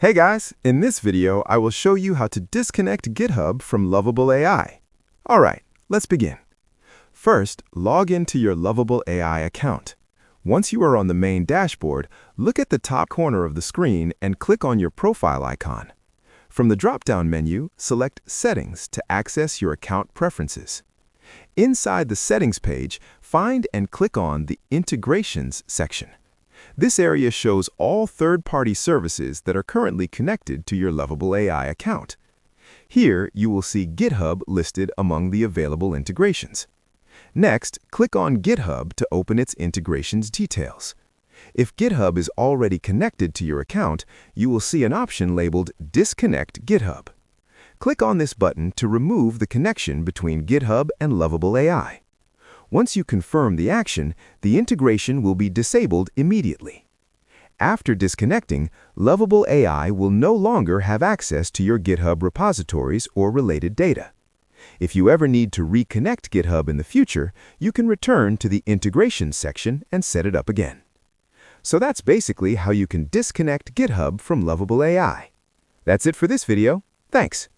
Hey guys, in this video I will show you how to disconnect GitHub from Lovable AI. Alright, let's begin. First, log into your Lovable AI account. Once you are on the main dashboard, look at the top corner of the screen and click on your profile icon. From the drop-down menu, select Settings to access your account preferences. Inside the Settings page, find and click on the Integrations section. This area shows all third-party services that are currently connected to your Lovable AI account. Here, you will see GitHub listed among the available integrations. Next, click on GitHub to open its integrations details. If GitHub is already connected to your account, you will see an option labeled Disconnect GitHub. Click on this button to remove the connection between GitHub and Lovable AI. Once you confirm the action, the integration will be disabled immediately. After disconnecting, Lovable AI will no longer have access to your GitHub repositories or related data. If you ever need to reconnect GitHub in the future, you can return to the Integrations section and set it up again. So that's basically how you can disconnect GitHub from Lovable AI. That's it for this video. Thanks.